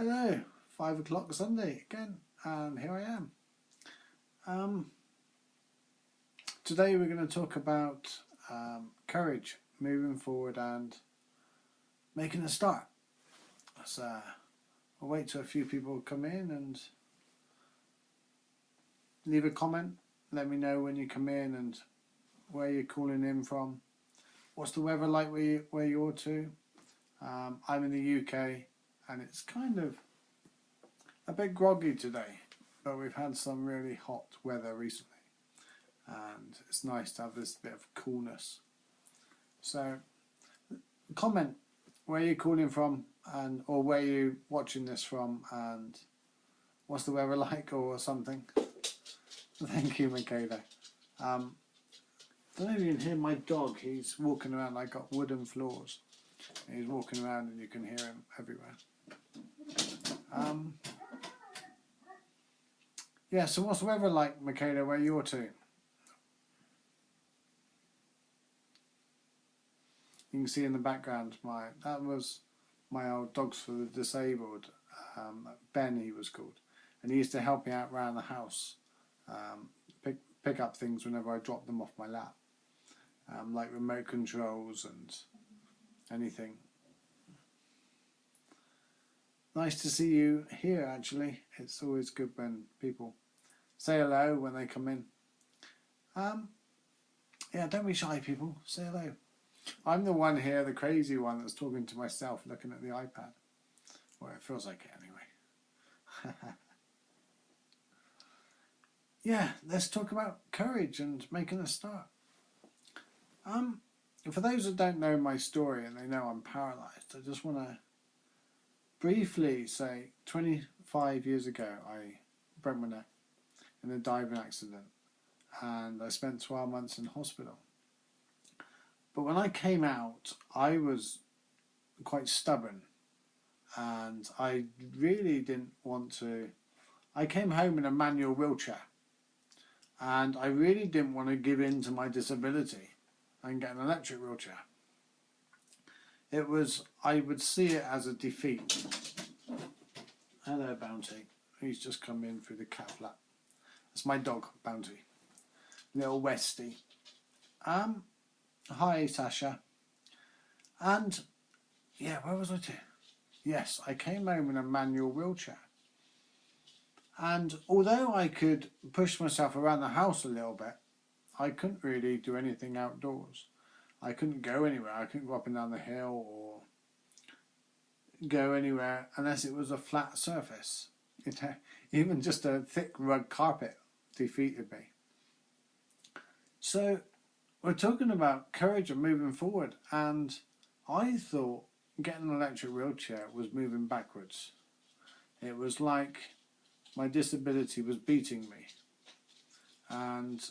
Hello, 5 o'clock Sunday again, and here I am. Today we're going to talk about courage, moving forward and making a start. So I'll wait till a few people come in and leave a comment. Let me know when you come in and where you're calling in from. What's the weather like where you're to? I'm in the UK and it's kind of a bit groggy today, but we've had some really hot weather recently and it's nice to have this bit of coolness. So comment where you're calling from and or where you're watching this from and what's the weather like or something. Thank you, Michaela. I don't know if you can hear my dog. He's walking around. I got wooden floors. He's walking around and you can hear him everywhere. Yeah, so what's the weather like, Michaela, where you're to? You can see in the background that was my old Dogs for the Disabled, Ben he was called, and he used to help me out around the house, pick up things whenever I dropped them off my lap, like remote controls and anything. Nice to see you here, actually. It's always good when people say hello when they come in. Yeah, don't be shy, people. Say hello. I'm the one here, the crazy one that's talking to myself looking at the iPad. Well, it feels like it anyway. Yeah, let's talk about courage and making a start. For those that don't know my story and they know I'm paralysed, I just want to briefly say 25 years ago I broke my neck in a diving accident and I spent 12 months in hospital. But when I came out, I was quite stubborn and I really didn't want to. I came home in a manual wheelchair and I really didn't want to give in to my disability and get an electric wheelchair. I would see it as a defeat. Hello, Bounty. He's just come in through the cat flap. That's my dog, Bounty. Little Westy. Hi, Sasha. And, yeah, where was I to? Yes, I came home in a manual wheelchair. And although I could push myself around the house a little bit, I couldn't really do anything outdoors. I couldn't go anywhere. I couldn't go up and down the hill or go anywhere unless it was a flat surface. Even just a thick rug carpet defeated me. So we're talking about courage and moving forward, and I thought getting an electric wheelchair was moving backwards. It was like my disability was beating me, and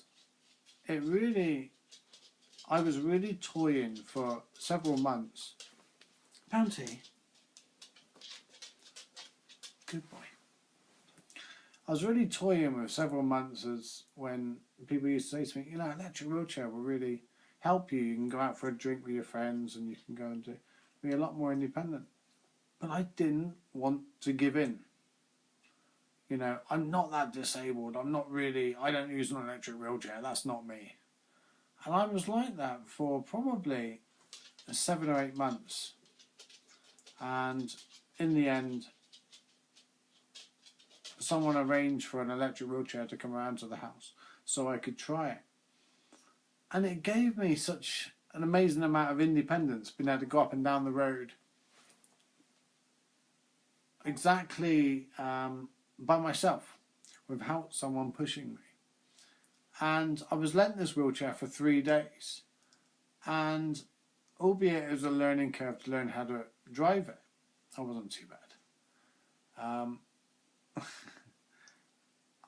I was really toying for several months. Bounty, good boy. I was really toying with several months as when people used to say to me, you know, electric wheelchair will really help you. You can go out for a drink with your friends and you can go and be a lot more independent. But I didn't want to give in. You know, I'm not that disabled. I don't use an electric wheelchair. That's not me. And I was like that for probably 7 or 8 months. And in the end, someone arranged for an electric wheelchair to come around to the house so I could try it. And it gave me such an amazing amount of independence, being able to go up and down the road exactly by myself without someone pushing me. And I was lent this wheelchair for 3 days, and albeit it was a learning curve to learn how to drive it, I wasn't too bad.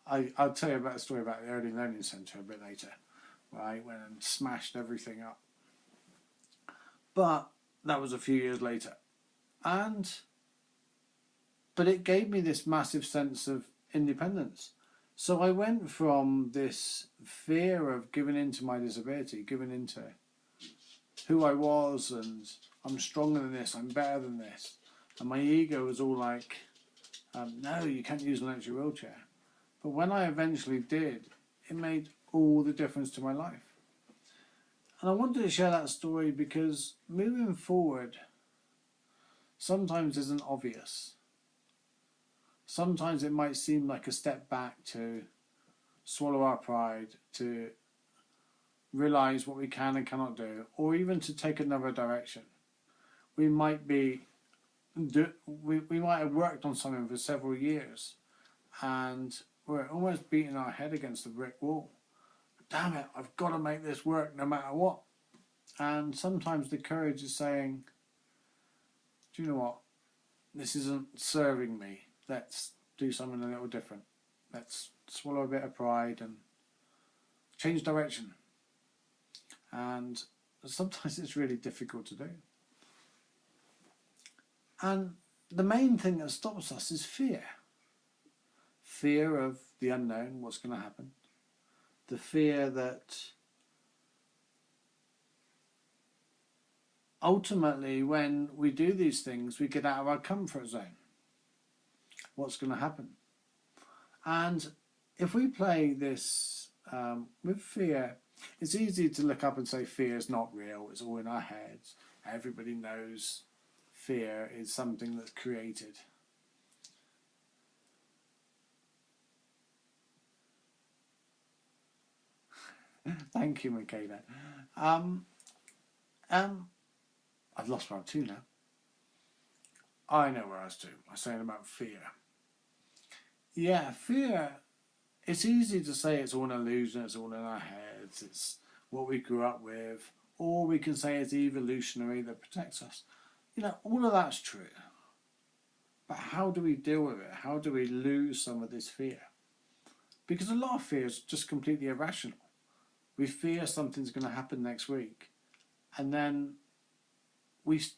I'll tell you about a story about the Early Learning Centre a bit later, where I went and smashed everything up. But that was a few years later. But it gave me this massive sense of independence. So I went from this fear of giving into my disability, giving into who I was, and I'm stronger than this, I'm better than this. And my ego was all like, No, you can't use an electric wheelchair. But when I eventually did, it made all the difference to my life. And I wanted to share that story because moving forward sometimes isn't obvious. Sometimes it might seem like a step back to swallow our pride, to realise what we can and cannot do, or even to take another direction. We might have worked on something for several years and we're almost beating our head against the brick wall. Damn it, I've got to make this work no matter what. And sometimes the courage is saying, do you know what? This isn't serving me. Let's do something a little different. Let's swallow a bit of pride and change direction. And sometimes it's really difficult to do. And the main thing that stops us is fear. Fear of the unknown, what's going to happen. The fear that ultimately when we do these things, we get out of our comfort zone. What's going to happen? And if we play this with fear, it's easy to look up and say fear is not real, it's all in our heads. Everybody knows fear is something that's created. Thank you, Michaela. I've lost where I'm to now. I know where I was to. I was saying about fear. Yeah, fear. It's easy to say it's all an illusion, it's all in our heads, it's what we grew up with, or we can say it's evolutionary that protects us. You know, all of that's true. But how do we deal with it? How do we lose some of this fear? Because a lot of fear is just completely irrational. We fear something's going to happen next week, and then it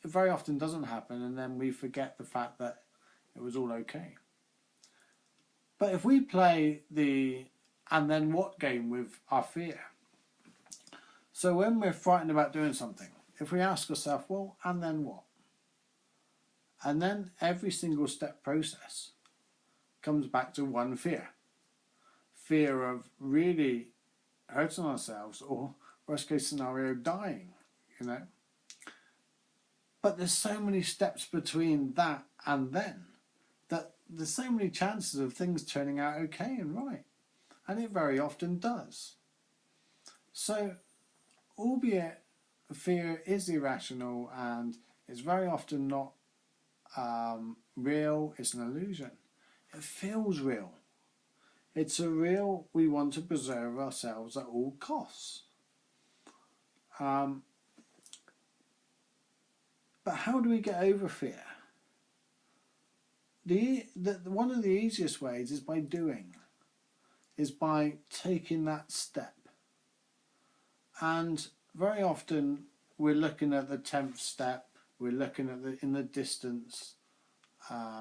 very often doesn't happen, and then we forget the fact that it was all okay. But if we play the and then what game with our fear, so when we're frightened about doing something, if we ask ourselves, well, and then what? And then every single step process comes back to one fear. Fear of really hurting ourselves, or worst case scenario, dying, you know. But there's so many steps between that and then that there's so many chances of things turning out okay and right. And it very often does. So, albeit fear is irrational and it's very often not real, it's an illusion. It feels real. It's a real, we want to preserve ourselves at all costs. But how do we get over fear? One of the easiest ways is by doing, is by taking that step. And very often we're looking at the 10th step, we're looking at in the distance,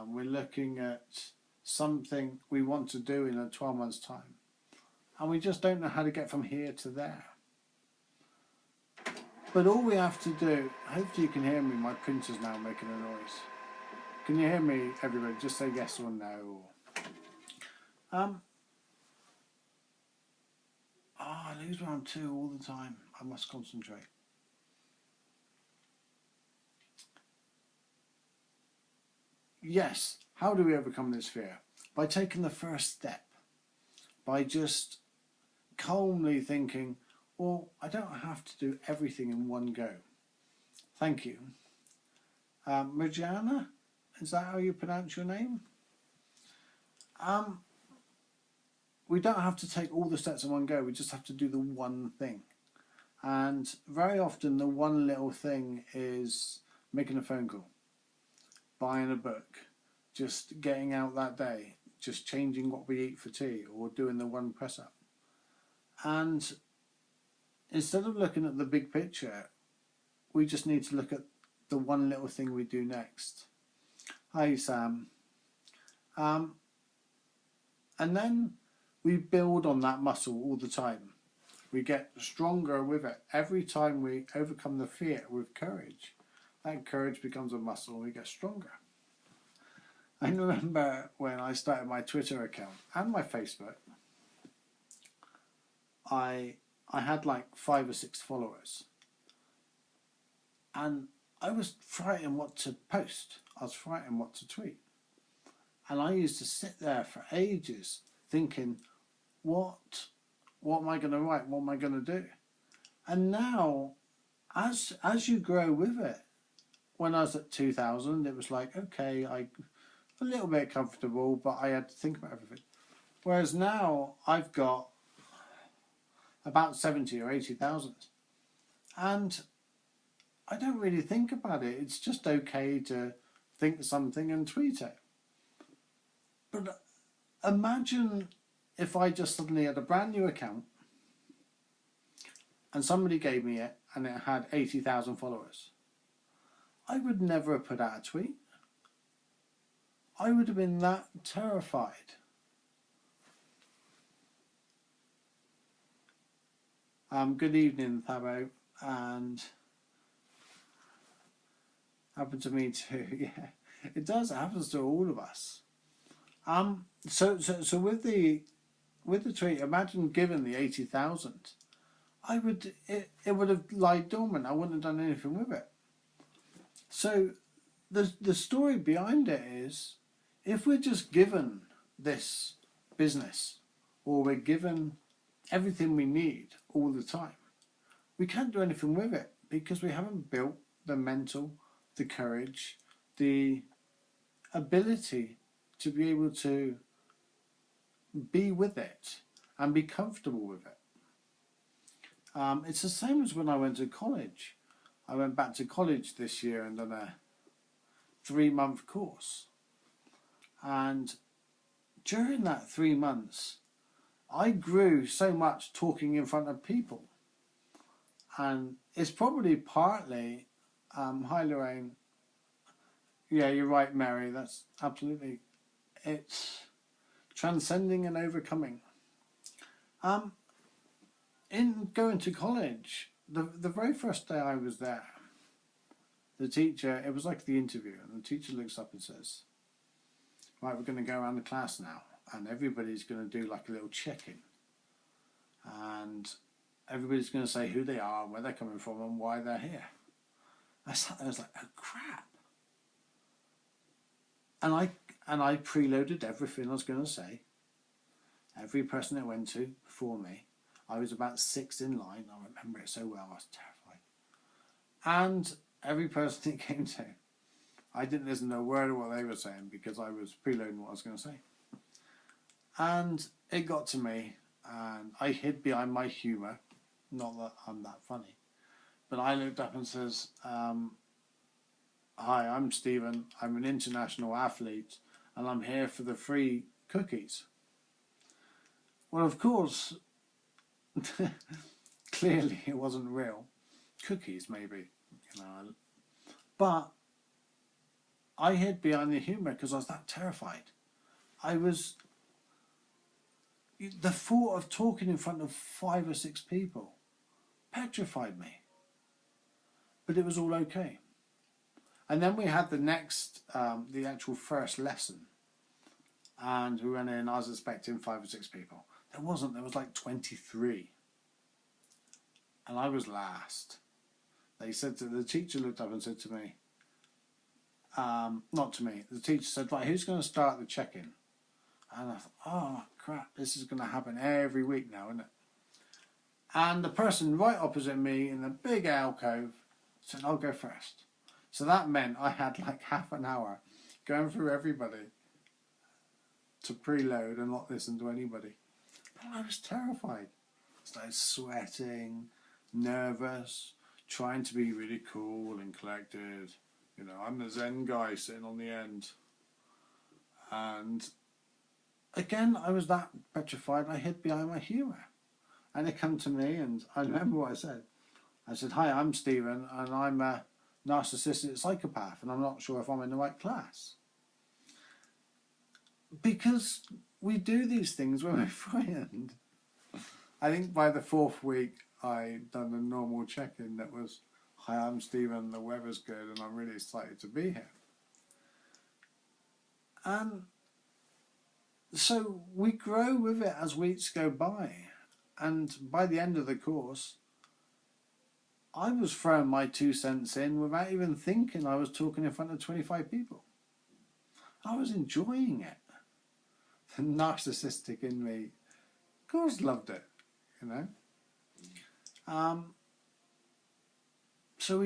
we're looking at something we want to do in a 12 months time. And we just don't know how to get from here to there. But all we have to do, hopefully you can hear me, my printer's now making a noise. Can you hear me, everybody? Just say yes or no. I lose where I'm to all the time. I must concentrate. Yes, how do we overcome this fear? By taking the first step. By just calmly thinking, well, I don't have to do everything in one go. Thank you. Marjana, is that how you pronounce your name? We don't have to take all the steps in one go, we just have to do the one thing. And very often the one little thing is making a phone call, buying a book, just getting out that day, just changing what we eat for tea, or doing the one press up. And instead of looking at the big picture, we just need to look at the one little thing we do next. Hi, Sam. And then we build on that muscle all the time. We get stronger with it. Every time we overcome the fear with courage, that courage becomes a muscle and we get stronger. I remember when I started my Twitter account and my Facebook, I had like 5 or 6 followers, and I was frightened what to post. I was frightened what to tweet, and I used to sit there for ages thinking, what am I going to write? What am I going to do? And now, as you grow with it, when I was at 2,000, it was like, okay, a little bit comfortable, but I had to think about everything. Whereas now I've got about 70 or 80,000, and I don't really think about it. It's just okay to think something and tweet it. But imagine if I just suddenly had a brand new account and somebody gave me it and it had 80,000 followers. I would never have put out a tweet. I would have been that terrified. Good evening, Thabo, and happened to me too. Yeah, it does. It happens to all of us. So with the tweet, imagine given the 80,000, it would have lied dormant. I wouldn't have done anything with it. So the story behind it is, if we're just given this business, or we're given everything we need all the time, we can't do anything with it because we haven't built the mental, the courage, the ability to be able to be with it and be comfortable with it. It's the same as when I went to college. I went back to college this year and done a 3-month course. And during that 3 months, I grew so much talking in front of people. And it's probably partly, hi Lorraine, yeah, you're right, Mary, that's absolutely, it's transcending and overcoming. In going to college, the very first day I was there, the teacher, it was like the interview, and the teacher looks up and says, right, we're going to go around the class now, and everybody's going to do like a little check-in, and everybody's going to say who they are, where they're coming from, and why they're here. I sat there, I was like, oh crap. And I preloaded everything I was going to say. Every person that went to before me, I was about 6 in line. I remember it so well. I was terrified. And every person that came to, I didn't listen to a word of what they were saying because I was preloading what I was going to say. And it got to me, and I hid behind my humour. Not that I'm that funny, but I looked up and says, hi, I'm Stephen. I'm an international athlete, and I'm here for the free cookies. Well, of course, clearly it wasn't real. Cookies, maybe, you know. But I hid behind the humour because I was that terrified. The thought of talking in front of 5 or 6 people petrified me. But it was all okay. And then we had the next, the actual first lesson. And we went in, I was expecting 5 or 6 people. There wasn't, there was like 23. And I was last. They said the teacher looked up and said to me, not to me, the teacher said, right, who's going to start the check-in? And I thought, oh crap, this is going to happen every week now, isn't it? And the person right opposite me in the big alcove said, I'll go first. So that meant I had like half an hour going through everybody to preload and not listen to anybody. But I was terrified. I started sweating, nervous, trying to be really cool and collected. You know, I'm the Zen guy sitting on the end. And again, I was that petrified, I hid behind my humour. And they come to me, and I remember what I said. I said, hi, I'm Stephen, and I'm a narcissistic psychopath, and I'm not sure if I'm in the right class. Because we do these things when we're frightened. I think by the 4th week, I'd done a normal check-in that was, hi, I'm Stephen, the weather's good, and I'm really excited to be here. And so we grow with it as weeks go by. And by the end of the course, I was throwing my 2 cents in without even thinking I was talking in front of 25 people. I was enjoying it. The narcissistic in me, of course, loved it, you know. So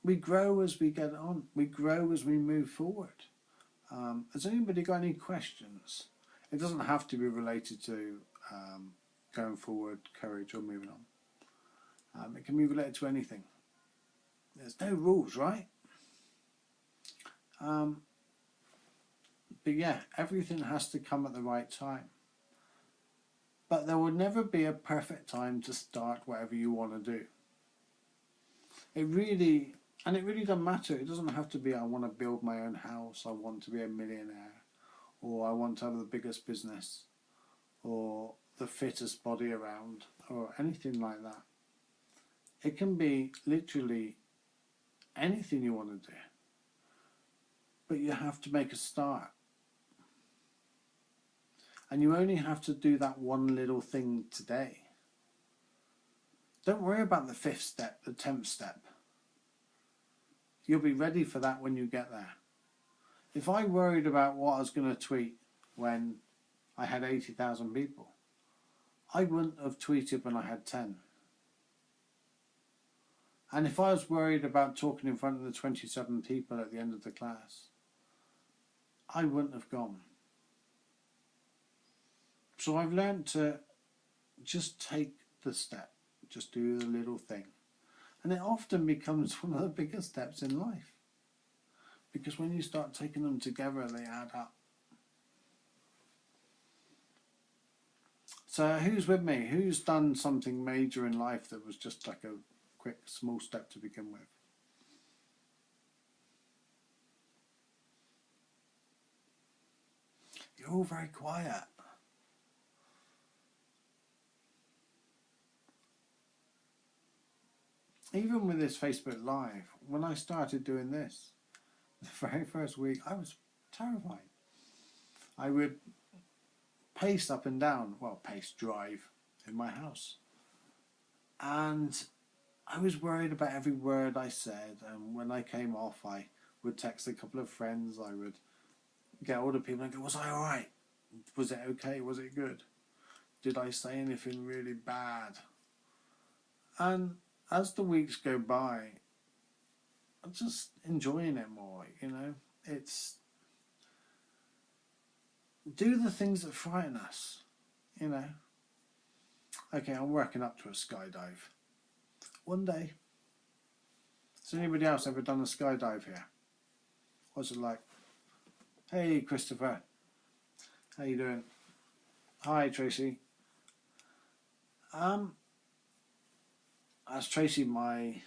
we grow as we get on. We grow as we move forward. Has anybody got any questions? It doesn't have to be related to going forward, courage, or moving on. It can be related to anything. There's no rules, right? But yeah, everything has to come at the right time. But there will never be a perfect time to start whatever you want to do. It really doesn't matter. It doesn't have to be, I want to build my own house, I want to be a millionaire, or I want to have the biggest business, or the fittest body around, or anything like that. It can be literally anything you want to do. But you have to make a start. And you only have to do that one little thing today. Don't worry about the 5th step, the 10th step. You'll be ready for that when you get there. If I worried about what I was going to tweet when I had 80,000 people, I wouldn't have tweeted when I had 10. And if I was worried about talking in front of the 27 people at the end of the class, I wouldn't have gone. So I've learned to just take the step, just do the little thing. And it often becomes one of the biggest steps in life. Because when you start taking them together, they add up. So who's with me? Who's done something major in life that was just like a quick, small step to begin with? You're all very quiet. Even with this Facebook Live, when I started doing this, the very first week, I was terrified. I would pace up and down, drive in my house. And I was worried about every word I said. And when I came off, I would text a couple of friends. I would get older people and go, was I all right? Was it okay? Was it good? Did I say anything really bad? And as the weeks go by, I'm just enjoying it more, you know. It's do the things that frighten us, you know. Okay, I'm working up to a skydive. One day. Has anybody else ever done a skydive here? What's it like? Hey, Christopher. How you doing? Hi, Tracy. As Tracy, my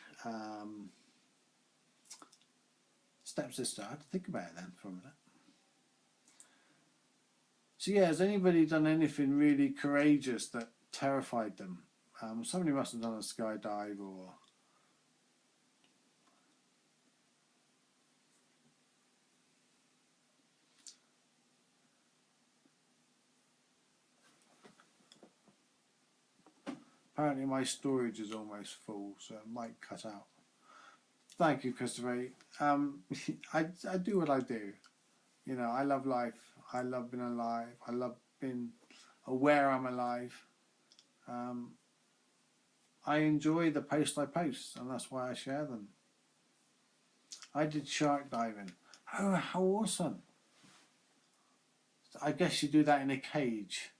stepsister, I had to think about it then for a minute. So yeah, has anybody done anything really courageous that terrified them? Somebody must have done a skydive or... Apparently my storage is almost full, so it might cut out. Thank you, Christopher. I do what I do. You know, I love life. I love being alive. I love being aware I'm alive. I enjoy the posts I post, and that's why I share them. I did shark diving. Oh, how awesome. I guess you do that in a cage.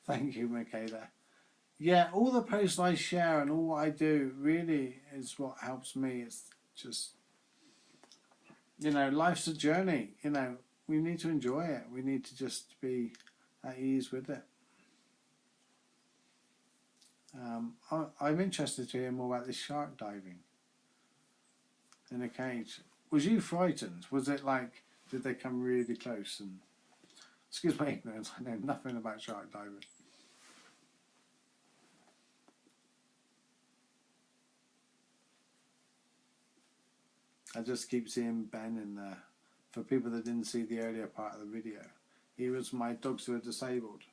Thank you, Michaela. Yeah, all the posts I share and all what I do really is what helps me. It's just, you know, life's a journey. You know, we need to enjoy it. We need to just be at ease with it. I'm interested to hear more about this shark diving in a cage. Was you frightened? Was it like, did they come really close? And excuse my ignorance, I know nothing about shark diving. I just keep seeing Ben in there. For people that didn't see the earlier part of the video, he was my dogs who are disabled.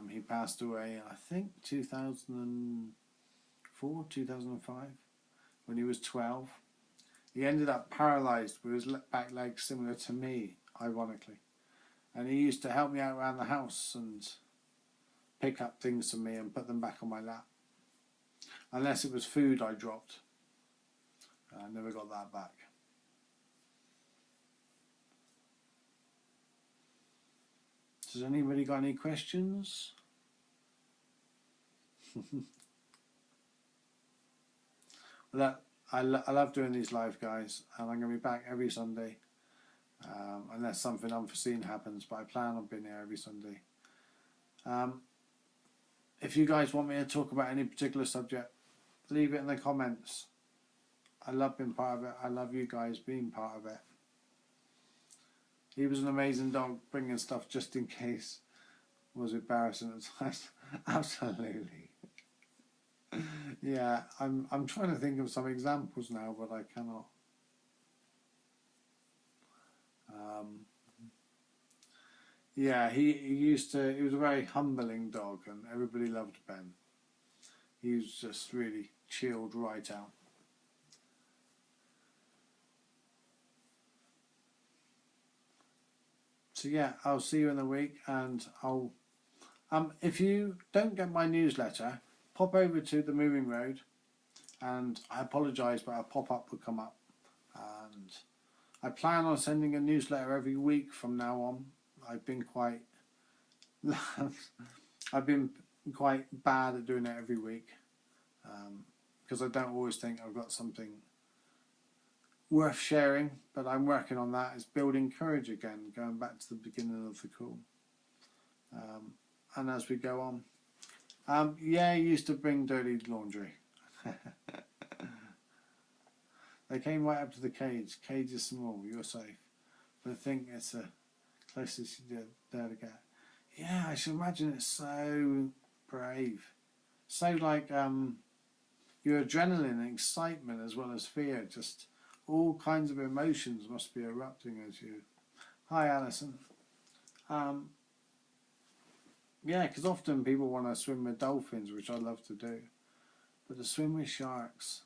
He passed away, I think, 2004, 2005, when he was 12. He ended up paralysed with his back leg, similar to me, ironically. And he used to help me out around the house and pick up things for me and put them back on my lap. Unless it was food I dropped. I never got that back. Has anybody got any questions? Well, I love doing these live, guys, and I'm going to be back every Sunday, unless something unforeseen happens, but I plan on being here every Sunday. If you guys want me to talk about any particular subject, leave it in the comments. I love being part of it. I love you guys being part of it. He was an amazing dog, bringing stuff just in case was embarrassing at times. Absolutely. Yeah, I'm trying to think of some examples now, but I cannot. Yeah, he was a very humbling dog, and everybody loved Ben. He was just really chilled right out. So yeah, I'll see you in a week, and I'll if you don't get my newsletter, pop over to the Moving Road, and I apologise, but a pop-up will come up, and I plan on sending a newsletter every week from now on. I've been quite bad at doing it every week, because I don't always think I've got something worth sharing, but I'm working on that. It's building courage again, going back to the beginning of the call. And as we go on, yeah, he used to bring dirty laundry. They came right up to the cage. Cage is small, you're safe. But I think it's the closest you dare to get. Yeah, I should imagine it's so brave. So like your adrenaline and excitement as well as fear, just all kinds of emotions must be erupting as you... Hi, Alison. Yeah, because often people want to swim with dolphins, which I love to do. But to swim with sharks,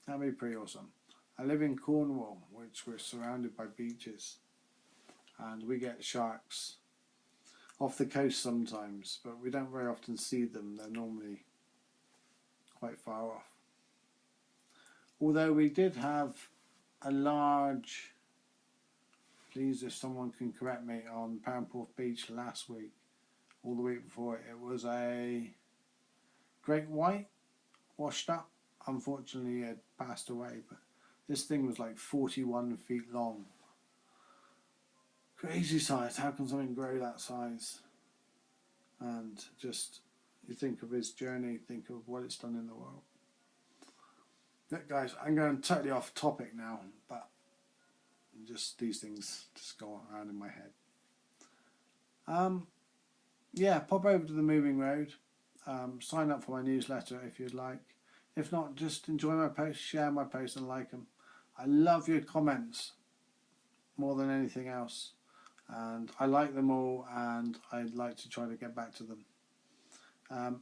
that'd be pretty awesome. I live in Cornwall, which we're surrounded by beaches. And we get sharks off the coast sometimes, but we don't very often see them. They're normally quite far off. Although we did have a large... Please, if someone can correct me, on Perranporth Beach last week, or the week before, it was a great white, washed up. Unfortunately, it passed away, but this thing was like 41 feet long. Crazy size. How can something grow that size? And just, you think of his journey, think of what it's done in the world. Look, guys, I'm going totally off topic now, but just these things just go around in my head. Yeah, pop over to the Moving Road, sign up for my newsletter if you'd like. If not, just enjoy my posts, share my posts and like them. I love your comments more than anything else, and I like them all, and I'd like to try to get back to them.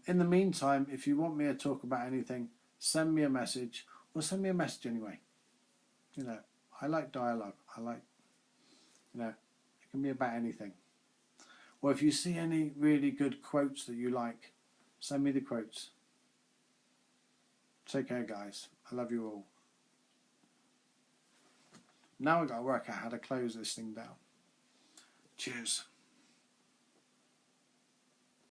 In the meantime, if you want me to talk about anything, send me a message, or send me a message anyway. You know, I like dialogue. I like, you know, it can be about anything. Or if you see any really good quotes that you like, send me the quotes. Take care, guys. I love you all. Now I've got to work out how to close this thing down. Cheers.